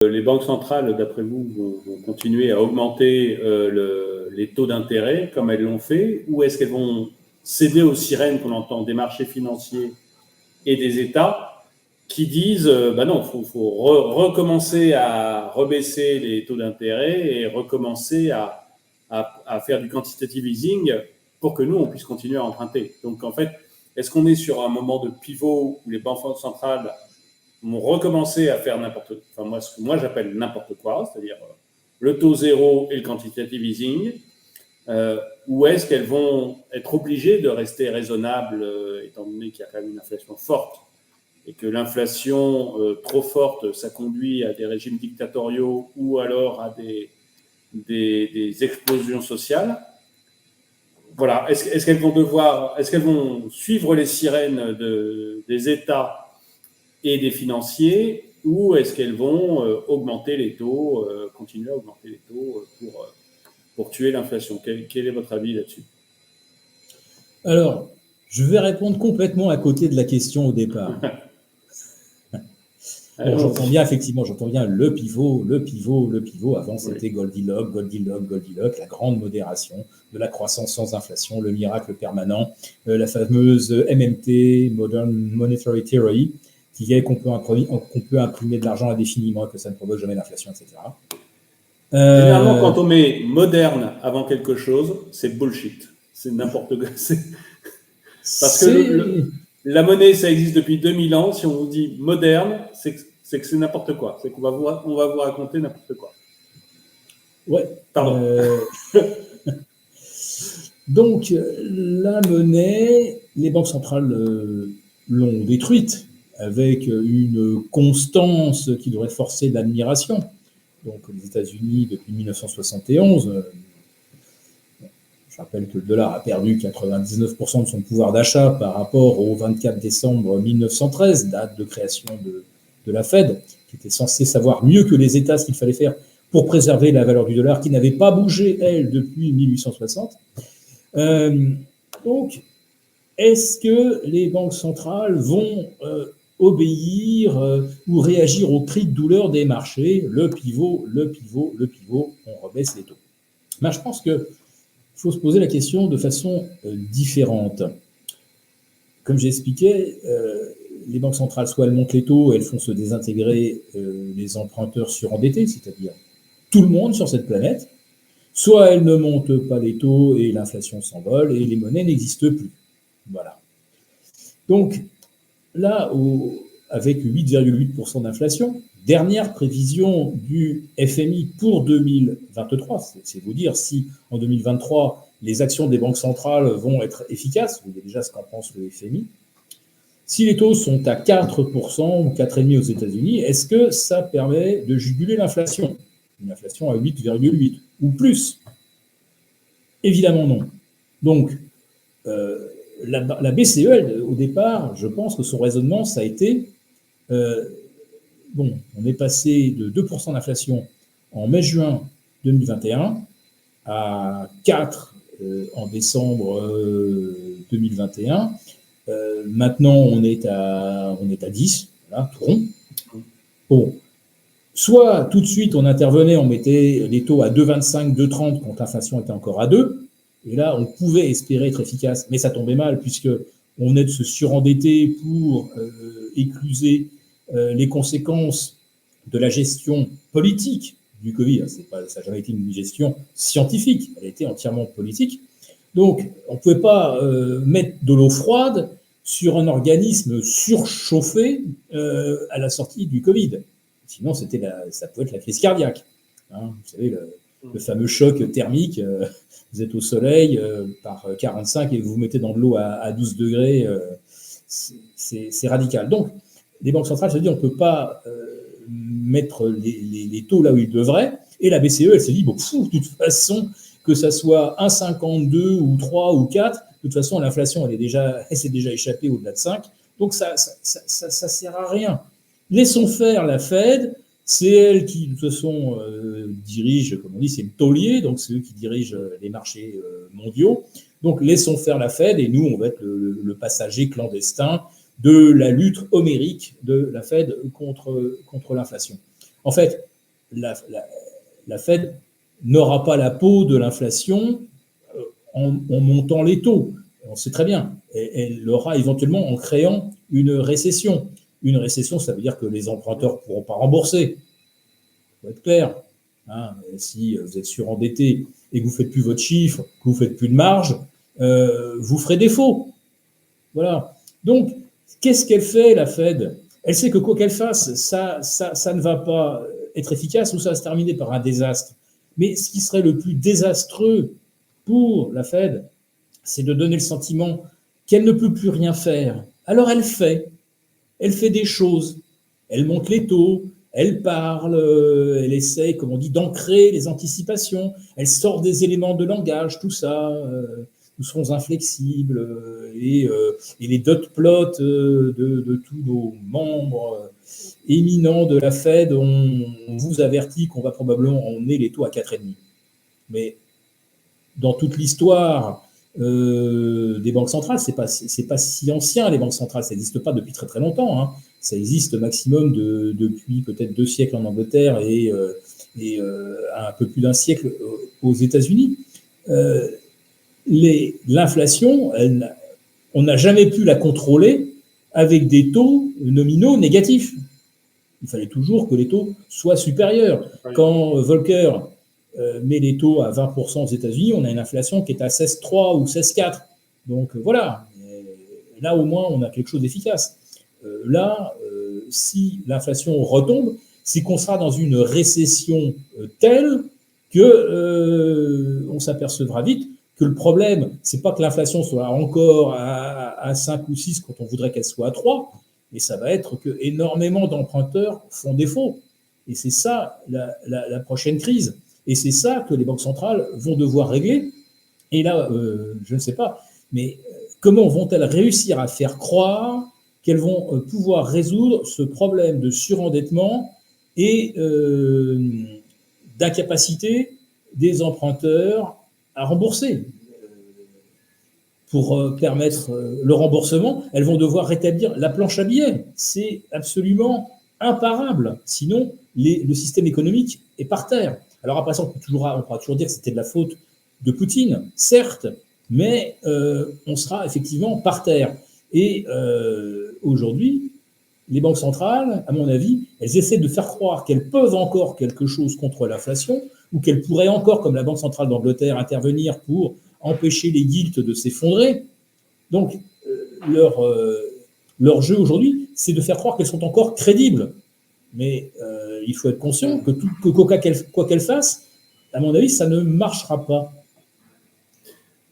les banques centrales, d'après vous, vont continuer à augmenter les taux d'intérêt comme elles l'ont fait, ou est-ce qu'elles vont céder aux sirènes qu'on entend des marchés financiers et des États qui disent non, il faut recommencer à rebaisser les taux d'intérêt et recommencer à faire du quantitative easing pour que nous, on puisse continuer à emprunter. Donc, en fait, est-ce qu'on est sur un moment de pivot où les banques centrales vont recommencer à faire ce que moi j'appelle n'importe quoi, c'est-à-dire le taux zéro et le quantitative easing, ou est-ce qu'elles vont être obligées de rester raisonnables, étant donné qu'il y a quand même une inflation forte, et que l'inflation trop forte, ça conduit à des régimes dictatoriaux ou alors à des explosions sociales. Voilà, est-ce qu'elles vont suivre les sirènes des États et des financiers, ou est-ce qu'elles vont augmenter les taux, continuer à augmenter les taux pour tuer l'inflation? Quel est votre avis là-dessus? Alors, je vais répondre complètement à côté de la question au départ. Bon, j'entends bien le pivot. Avant, c'était Goldilocks, la grande modération, de la croissance sans inflation, le miracle permanent, la fameuse MMT, Modern Monetary Theory, qui est qu'on peut imprimer de l'argent indéfiniment et que ça ne provoque jamais d'inflation, etc. Généralement, quand on met moderne avant quelque chose, c'est bullshit. C'est n'importe quoi. Parce que la monnaie, ça existe depuis 2000 ans. Si on vous dit moderne, c'est que c'est n'importe quoi. C'est qu'on va vous raconter n'importe quoi. Ouais. Pardon. Donc, la monnaie, les banques centrales l'ont détruite avec une constance qui devrait forcer l'admiration. Donc, les États-Unis, depuis 1971, je rappelle que le dollar a perdu 99% de son pouvoir d'achat par rapport au 24 décembre 1913, date de création de la Fed, qui était censée savoir mieux que les États ce qu'il fallait faire pour préserver la valeur du dollar, qui n'avait pas bougé, elle, depuis 1860. Donc, est-ce que les banques centrales vont obéir ou réagir au cri de douleur des marchés? Le pivot, on rebaisse les taux. Ben, je pense qu'il faut se poser la question de façon différente. Comme j'expliquais, les banques centrales, soit elles montent les taux, elles font se désintégrer les emprunteurs surendettés, c'est-à-dire tout le monde sur cette planète, soit elles ne montent pas les taux et l'inflation s'envole et les monnaies n'existent plus. Voilà. Donc, là, avec 8,8% d'inflation, dernière prévision du FMI pour 2023, c'est vous dire si en 2023, les actions des banques centrales vont être efficaces, vous voyez déjà ce qu'en pense le FMI. Si les taux sont à 4% ou 4,5% aux États-Unis, est-ce que ça permet de juguler l'inflation? Une inflation à 8,8 ou plus? Évidemment non. Donc, la BCE, au départ, je pense que son raisonnement, ça a été, on est passé de 2% d'inflation en mai-juin 2021 à 4 en décembre 2021. Maintenant, on est à 10, voilà, tout rond. Bon. Soit tout de suite, on intervenait, on mettait les taux à 2,25, 2,30 quand l'inflation était encore à 2. Et là, on pouvait espérer être efficace, mais ça tombait mal puisqu'on venait de se surendetter pour écluser les conséquences de la gestion politique du Covid. Ça n'a jamais été une gestion scientifique, elle a été entièrement politique. Donc, on ne pouvait pas mettre de l'eau froide sur un organisme surchauffé à la sortie du Covid. Sinon, ça pouvait être la crise cardiaque. Hein, vous savez, le fameux choc thermique. Vous êtes au soleil par 45 et vous vous mettez dans de l'eau à 12 degrés. C'est radical. Donc, les banques centrales se disent on ne peut pas mettre les taux là où ils devraient. Et la BCE, elle s'est dit, de toute façon, que ça soit 1,52 ou 3 ou 4, de toute façon, l'inflation, elle s'est déjà échappée au-delà de 5. Donc, ça sert à rien. Laissons faire la Fed, c'est elle qui, de toute façon, dirige, comme on dit, c'est le taulier, donc c'est eux qui dirigent les marchés mondiaux. Donc laissons faire la Fed et nous, on va être le passager clandestin de la lutte homérique de la Fed contre l'inflation. En fait, la Fed n'aura pas la peau de l'inflation en montant les taux. On sait très bien. Elle l'aura éventuellement en créant une récession. Une récession, ça veut dire que les emprunteurs ne pourront pas rembourser. Il faut être clair. Hein, si vous êtes surendetté et que vous ne faites plus votre chiffre, que vous ne faites plus de marge, vous ferez défaut. Voilà. Donc, qu'est-ce qu'elle fait, la Fed? Elle sait que quoi qu'elle fasse, ça ne va pas être efficace ou ça va se terminer par un désastre. Mais ce qui serait le plus désastreux pour la Fed, c'est de donner le sentiment qu'elle ne peut plus rien faire. Alors elle fait des choses, elle monte les taux, elle parle, elle essaye, comme on dit, d'ancrer les anticipations, elle sort des éléments de langage, tout ça, nous serons inflexibles, et les dot plots de tous nos membres éminents de la Fed, on vous avertit qu'on va probablement emmener les taux à 4,5. Mais dans toute l'histoire des banques centrales, c'est pas si ancien, les banques centrales, ça n'existe pas depuis très très longtemps. Hein. Ça existe maximum depuis peut-être 2 siècles en Angleterre et un peu plus d'un siècle aux États-Unis. L'inflation, on n'a jamais pu la contrôler avec des taux nominaux négatifs. Il fallait toujours que les taux soient supérieurs. Quand Volcker met les taux à 20% aux États-Unis, on a une inflation qui est à 16,3 ou 16,4. Donc voilà, là au moins on a quelque chose d'efficace. Si l'inflation retombe, c'est qu'on sera dans une récession telle que on s'apercevra vite que le problème, c'est pas que l'inflation soit encore à 5 ou 6 quand on voudrait qu'elle soit à 3, mais ça va être que énormément d'emprunteurs font défaut. Et c'est ça la prochaine crise. Et c'est ça que les banques centrales vont devoir régler. Et là, je ne sais pas, mais comment vont-elles réussir à faire croire qu'elles vont pouvoir résoudre ce problème de surendettement et d'incapacité des emprunteurs à rembourser? Pour permettre le remboursement, elles vont devoir rétablir la planche à billets. C'est absolument imparable. Sinon, le système économique est par terre. Alors après ça, on pourra toujours dire que c'était de la faute de Poutine, certes, mais on sera effectivement par terre. Et aujourd'hui, les banques centrales, à mon avis, elles essaient de faire croire qu'elles peuvent encore quelque chose contre l'inflation, ou qu'elles pourraient encore, comme la Banque centrale d'Angleterre, intervenir pour empêcher les gilts de s'effondrer. Donc, leur jeu aujourd'hui, c'est de faire croire qu'elles sont encore crédibles. Mais il faut être conscient que quoi qu'elles fassent, à mon avis, ça ne marchera pas.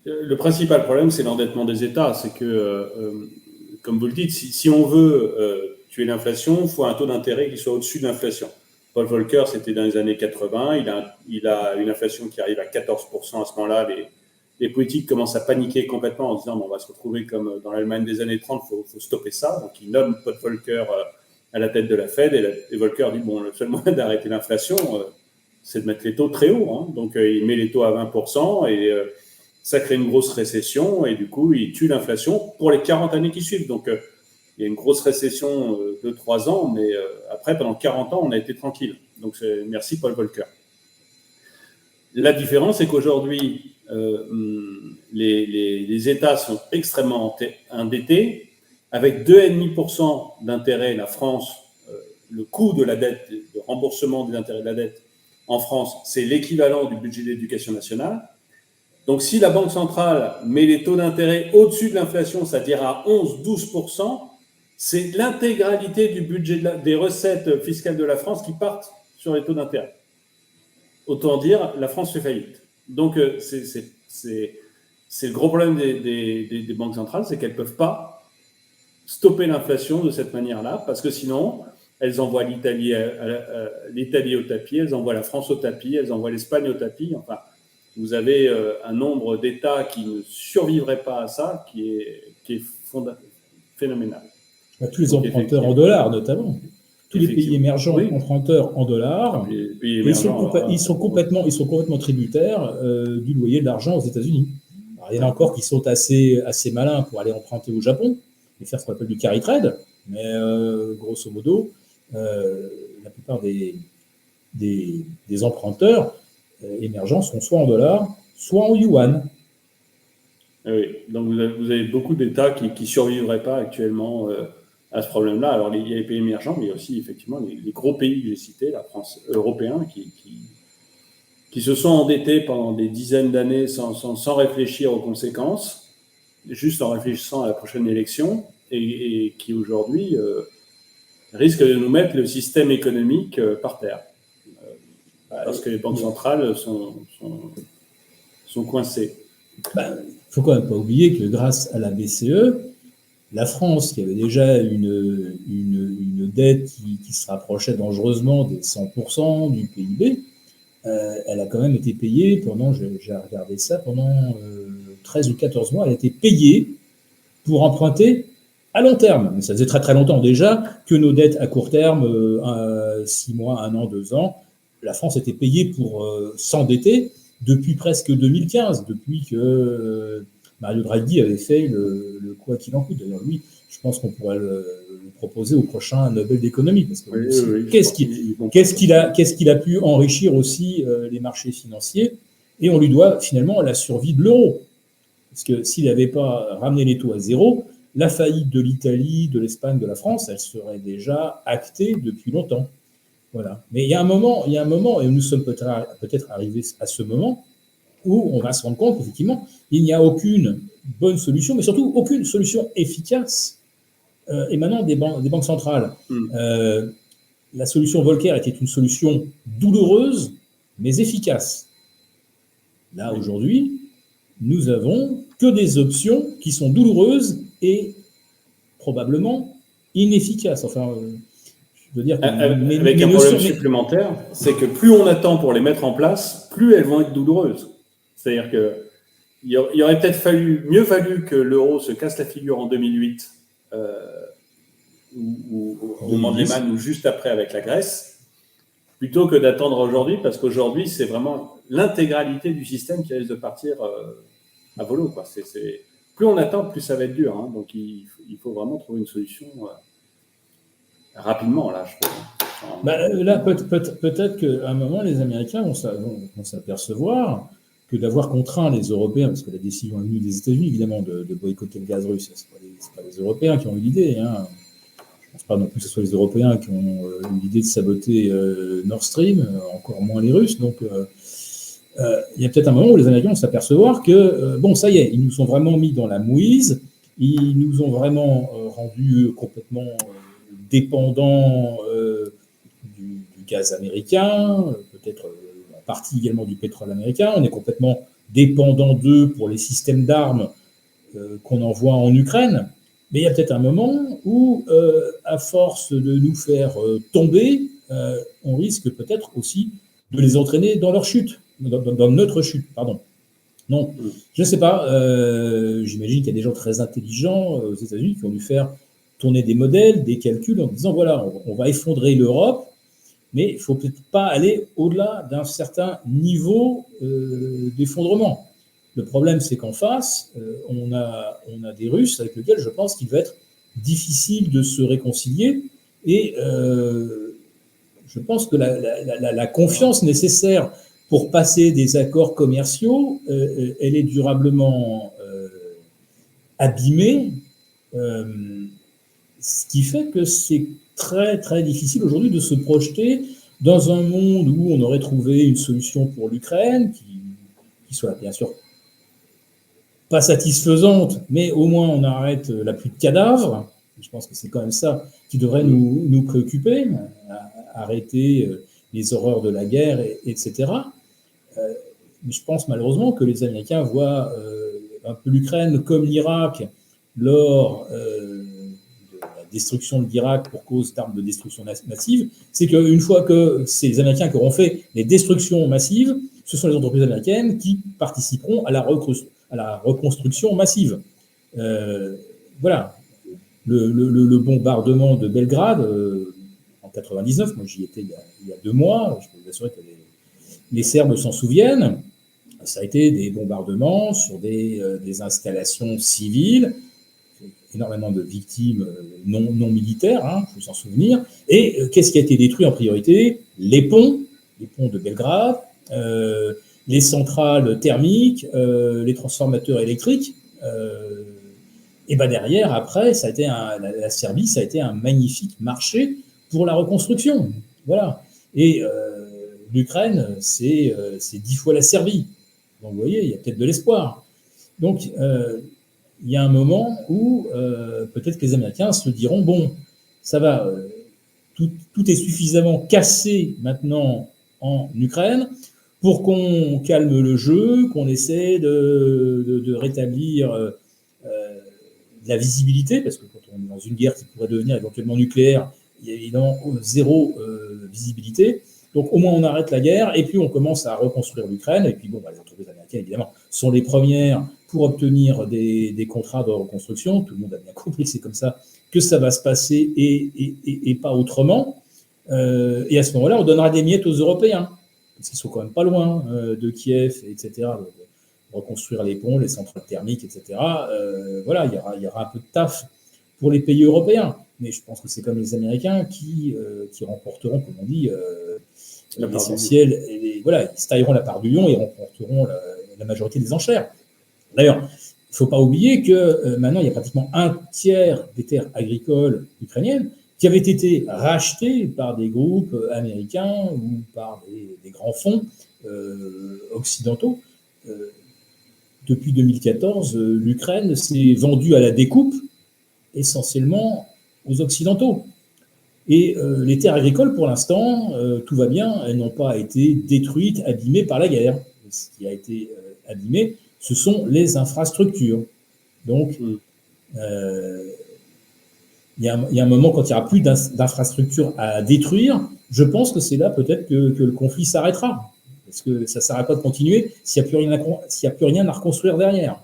Le principal problème, c'est l'endettement des États. C'est que, comme vous le dites, si on veut tuer l'inflation, il faut un taux d'intérêt qui soit au-dessus de l'inflation. Paul Volcker, c'était dans les années 80. Il a une inflation qui arrive à 14% à ce moment-là. Les politiques commencent à paniquer complètement en disant on va se retrouver comme dans l'Allemagne des années 30, il faut stopper ça. Donc il nomme Paul Volcker à la tête de la Fed et Volcker dit le seul moyen d'arrêter l'inflation, c'est de mettre les taux très haut. Hein. Donc il met les taux à 20% et ça crée une grosse récession et du coup il tue l'inflation pour les 40 années qui suivent. Donc il y a une grosse récession de 3 ans, mais après pendant 40 ans on a été tranquille. Donc merci Paul Volcker. La différence, c'est qu'aujourd'hui, les États sont extrêmement endettés. Avec 2,5% d'intérêt, la France, le coût de la dette, de remboursement des intérêts de la dette en France, c'est l'équivalent du budget d'éducation nationale. Donc, si la Banque centrale met les taux d'intérêt au-dessus de l'inflation, c'est-à-dire à 11-12%, c'est l'intégralité du budget des recettes fiscales de la France qui partent sur les taux d'intérêt. Autant dire, la France fait faillite. Donc, c'est le gros problème des banques centrales, c'est qu'elles ne peuvent pas stopper l'inflation de cette manière-là, parce que sinon, elles envoient l'Italie au tapis, elles envoient la France au tapis, elles envoient l'Espagne au tapis. Enfin, vous avez un nombre d'États qui ne survivraient pas à ça, qui est phénoménal. Tous les emprunteurs en dollars, notamment. Tous les pays émergents emprunteurs en dollars, ils sont complètement tributaires du loyer de l'argent aux États-Unis. Alors, il y en a encore qui sont assez malins pour aller emprunter au Japon et faire ce qu'on appelle du carry trade, mais grosso modo, la plupart des des emprunteurs émergents sont soit en dollars, soit en yuan. Oui, donc vous avez beaucoup d'États qui ne survivraient pas actuellement à ce problème-là. Alors, il y a les pays émergents, mais aussi effectivement les gros pays que j'ai cités, la France, européens, qui se sont endettés pendant des dizaines d'années sans réfléchir aux conséquences, juste en réfléchissant à la prochaine élection, et qui aujourd'hui risquent de nous mettre le système économique par terre. Parce que les banques centrales sont coincées. Il ne faut quand même pas oublier que grâce à la BCE, la France, qui avait déjà une dette qui se rapprochait dangereusement des 100% du PIB, elle a quand même été payée pendant, j'ai regardé ça, pendant 13 ou 14 mois, elle a été payée pour emprunter à long terme. Mais ça faisait très très longtemps déjà que nos dettes à court terme, 6 mois, 1 an, 2 ans, la France était payée pour s'endetter depuis presque 2015, depuis que Mario Draghi avait fait le quoi qu'il en coûte. D'ailleurs, lui, je pense qu'on pourrait le proposer au prochain Nobel d'économie, parce que oui, qu'est-ce qu'il a pu enrichir aussi les marchés financiers, et on lui doit finalement la survie de l'euro. Parce que s'il n'avait pas ramené les taux à zéro, la faillite de l'Italie, de l'Espagne, de la France, elle serait déjà actée depuis longtemps. Voilà. Mais il y a un moment, et nous sommes peut-être arrivés à ce moment, où on va se rendre compte qu'effectivement, il n'y a aucune bonne solution, mais surtout aucune solution efficace émanant des banques centrales. La solution Volcker était une solution douloureuse, mais efficace. Là, aujourd'hui, nous avons que des options qui sont douloureuses et probablement inefficaces. Enfin, je veux dire que avec un problème supplémentaire, c'est que plus on attend pour les mettre en place, plus elles vont être douloureuses. C'est-à-dire qu'il aurait peut-être mieux fallu que l'euro se casse la figure en 2008, ou au moment de Lehman, ou juste après avec la Grèce, plutôt que d'attendre aujourd'hui, parce qu'aujourd'hui, c'est vraiment l'intégralité du système qui risque de partir à volo, quoi. Plus on attend, plus ça va être dur. Hein. Donc, il faut vraiment trouver une solution rapidement, là, je trouve. Là, peut-être qu'à un moment, les Américains vont s'apercevoir que d'avoir contraint les Européens, parce que la décision est venue des États-Unis, évidemment, de boycotter le gaz russe, ce pas les Européens qui ont eu l'idée. Hein. Je ne pense pas non plus que ce soit les Européens qui ont eu l'idée de saboter Nord Stream, encore moins les Russes. Donc, il y a peut-être un moment où les Américains vont s'apercevoir que, bon, ça y est, ils nous ont vraiment mis dans la mouise, ils nous ont vraiment rendus complètement dépendants du gaz américain, peut-être en partie également du pétrole américain. On est complètement dépendant d'eux pour les systèmes d'armes qu'on envoie en Ukraine. Mais il y a peut-être un moment où, à force de nous faire tomber, on risque peut-être aussi de les entraîner dans leur chute, dans notre chute, pardon. Donc, je ne sais pas, j'imagine qu'il y a des gens très intelligents aux États-Unis qui ont dû faire tourner des modèles, des calculs en disant, voilà, on va effondrer l'Europe, mais il ne faut peut-être pas aller au-delà d'un certain niveau d'effondrement. Le problème, c'est qu'en face, on a des Russes avec lesquels je pense qu'il va être difficile de se réconcilier, et je pense que la confiance nécessaire pour passer des accords commerciaux, elle est durablement abîmée, ce qui fait que c'est très très difficile aujourd'hui de se projeter dans un monde où on aurait trouvé une solution pour l'Ukraine qui soit bien sûr pas satisfaisante, mais au moins on arrête la pluie de cadavres. Je pense que c'est quand même ça qui devrait nous préoccuper, arrêter les horreurs de la guerre, etc. Mais je pense malheureusement que les Américains voient un peu l'Ukraine comme l'Irak lors de la destruction de l'Irak pour cause d'armes de destruction massive. C'est qu'une fois que c'est les Américains qui auront fait les destructions massives, ce sont les entreprises américaines qui participeront à la reconstruction massive. Voilà. Le bombardement de Belgrade en 99, moi j'y étais il y a 2 mois, je peux vous assurer que les Serbes s'en souviennent, ça a été des bombardements sur des installations civiles, énormément de victimes non militaires, il faut s'en souvenir. Et qu'est-ce qui a été détruit en priorité? Les ponts les ponts de Belgrade, les centrales thermiques, les transformateurs électriques. Et ben derrière, après, la Serbie, ça a été un magnifique marché pour la reconstruction. Voilà. Et l'Ukraine, c'est 10 fois la Serbie. Donc vous voyez, il y a peut-être de l'espoir. Donc il y a un moment où peut-être que les Américains se diront, bon, ça va, tout est suffisamment cassé maintenant en Ukraine pour qu'on calme le jeu, qu'on essaie de rétablir de la visibilité, parce que quand on est dans une guerre qui pourrait devenir éventuellement nucléaire, il y a évidemment zéro visibilité. Donc au moins on arrête la guerre et puis on commence à reconstruire l'Ukraine. Et puis bon, les entreprises américaines évidemment sont les premières pour obtenir des contrats de reconstruction. Tout le monde a bien compris que c'est comme ça que ça va se passer et pas autrement. Et à ce moment-là, on donnera des miettes aux Européens, parce qu'ils sont quand même pas loin de Kiev, etc. Reconstruire les ponts, les centrales thermiques, etc. Voilà, il y aura un peu de taf pour les pays européens. Mais je pense que c'est comme les Américains qui remporteront, comme on dit, l'essentiel. Voilà, ils se tailleront la part du lion et remporteront la majorité des enchères. D'ailleurs, il ne faut pas oublier que maintenant, il y a pratiquement un tiers des terres agricoles ukrainiennes qui avaient été rachetées par des groupes américains ou par des grands fonds occidentaux. Depuis 2014, l'Ukraine s'est vendue à la découpe essentiellement aux Occidentaux. Et les terres agricoles, pour l'instant, tout va bien, elles n'ont pas été détruites, abîmées par la guerre. Ce qui a été abîmé, ce sont les infrastructures. Donc, il y a un moment, quand il n'y aura plus d'infrastructures à détruire, je pense que c'est là peut-être que le conflit s'arrêtera. Parce que ça ne sert à quoi de continuer s'il n'y a plus rien à reconstruire derrière.